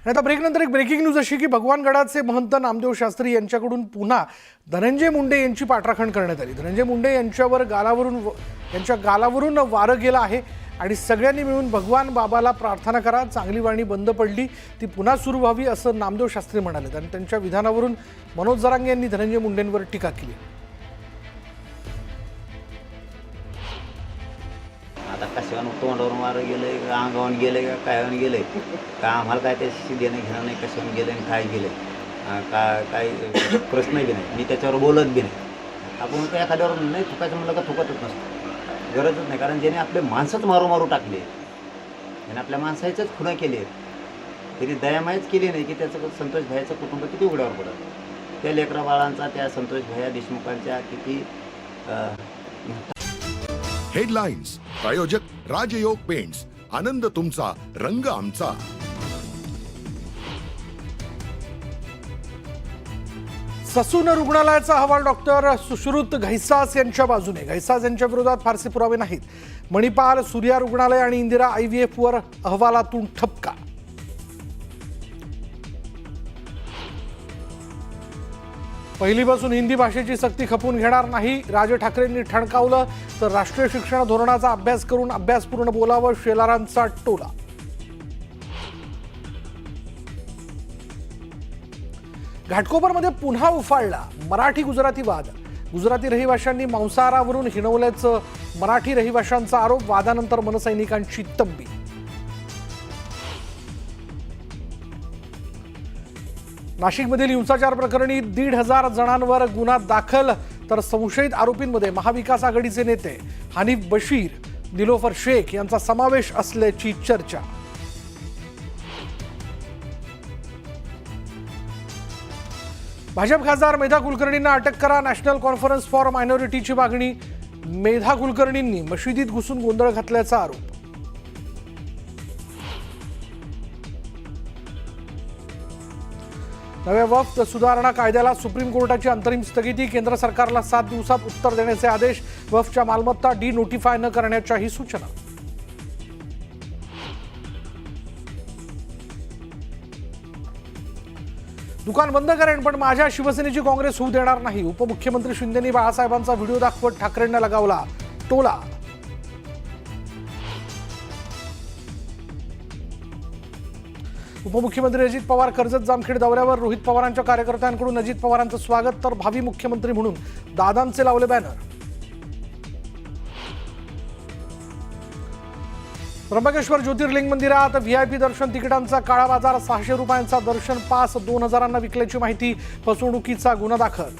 आता ब्रेकनंतर एक breaking news अशी की भगवानगडाचे महंत नामदेव शास्त्री यांच्याकडून पुन्हा धनंजय मुंडे यांची पाठराखण करण्यात आली। धनंजय मुंडे यांच्यावर गालावरून वारं गेलं आहे आणि सगळ्यांनी मिळून भगवान बाबाला प्रार्थना करा, चांगली वाणी बंद पडली ती पुन्हा सुरू व्हावी असं नामदेव शास्त्री म्हणाले। आणि त्यांच्या विधानावरून मनोज जरांगे यांनी धनंजय मुंडेंवर टीका केली। आता कशावर तोंडावर मारं गेलंय का अंगावून गेलंय का कायवून गेलंय का आम्हाला काय त्याच्याशी देणं घेणं नाही, कशावर गेलं आणि काय गेलंय काय प्रश्न बी नाही, मी त्याच्यावर बोलत बी नाही। आपण तर एखाद्यावर नाही थुकायचं म्हणलं का थुकतच नसतं, गरजच नाही। कारण ज्याने आपले माणसंच मारू टाकले, ज्याने आपल्या माणसाचेच खुणा केले, तरी दयामायच केली नाही की त्याचं संतोष भाईचं कुटुंब किती उघड्यावर पडतं, त्या लेकरा बाळांचा, त्या संतोष भैया देशमुखांच्या किती हेडलाइन्स प्रायोजक राजयोग पेंट्स, आनंद तुमचा रंग आमचा। ससून रुग्णालयाचा अहवाल डॉक्टर सुश्रुत घैसास यांच्या बाजूने। घैसास यांच्या विरोधात फारसे पुरावे नाहीत। मणिपाल, सूर्या रुग्णालय आणि इंदिरा IVF वर अहवालातून ठपका। पहिलीपासून हिंदी भाषेची सक्ती खपवून घेणार नाही, राज ठाकरेंनी ठणकावलं। तर राष्ट्रीय शिक्षण धोरणाचा अभ्यास करून अभ्यासपूर्ण बोलावं, शेलारांचा टोला। घाटकोपरमध्ये पुन्हा उफाळला मराठी गुजराती वाद। गुजराती रहिवाशांनी मांसाहारावरून हिणवल्याचं मराठी रहिवाशांचा आरोप। वादानंतर मनसैनिकांची तंबी। नाशिकमधील हिंसाचार प्रकरणी 1,500 जणांवर गुन्हा दाखल। तर संशयित आरोपींमध्ये महाविकास आघाडीचे नेते हनीफ बशीर, निलोफर शेख यांचा समावेश असल्याची चर्चा। भाजप खासदार मेधा कुलकर्णींना अटक करा, नॅशनल कॉन्फरन्स फॉर मायनॉरिटीची मागणी। मेधा कुलकर्णींनी मशिदीत घुसून गोंधळ घातल्याचा आरोप। नव्या वक्फ सुधारणा कायद्याला सुप्रीम कोर्टाची अंतरिम स्थगिती। केंद्र सरकारला 7 दिवसात उत्तर देण्याचे आदेश। वक्फच्या मालमत्ता डिनोटिफाय न करण्याच्याही सूचना। दुकान बंद करेन पण माझ्या शिवसेनेची काँग्रेस होऊ देणार नाही। उपमुख्यमंत्री शिंदेंनी बाळासाहेबांचा व्हिडिओ दाखवत ठाकरेंना लगावला टोला। उपमुख्यमंत्री अजित पवार कर्जत जामखेड दौऱ्यावर। रोहित पवारांच्या कार्यकर्त्यांकडून अजित पवारांचं स्वागत। तर भावी मुख्यमंत्री म्हणून दादांचे लावले बॅनर। त्र्यंबकेश्वर ज्योतिर्लिंग मंदिरात VIP दर्शन तिकिटांचा काळा बाजार। 600 रुपयांचा दर्शन पास 2,000 विकल्याची माहिती। फसवणुकीचा गुन्हा दाखल।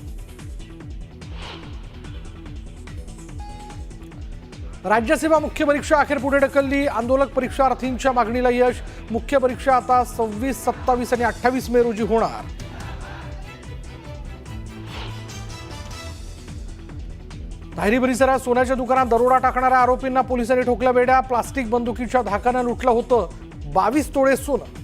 राज्यसेवा मुख्य परीक्षा अखेर पुढे ढकलली। आंदोलक परीक्षार्थींच्या मागणीला यश। मुख्य परीक्षा आता 26, 27 आणि 28 मे रोजी होणार। धायरी परिसरात सोन्याच्या दुकानात दरोडा टाकणाऱ्या आरोपींना पोलिसांनी ठोकल्या बेड्या। प्लास्टिक बंदुकीच्या धाकानं लुटलं होतं 22 तोळे सोनं।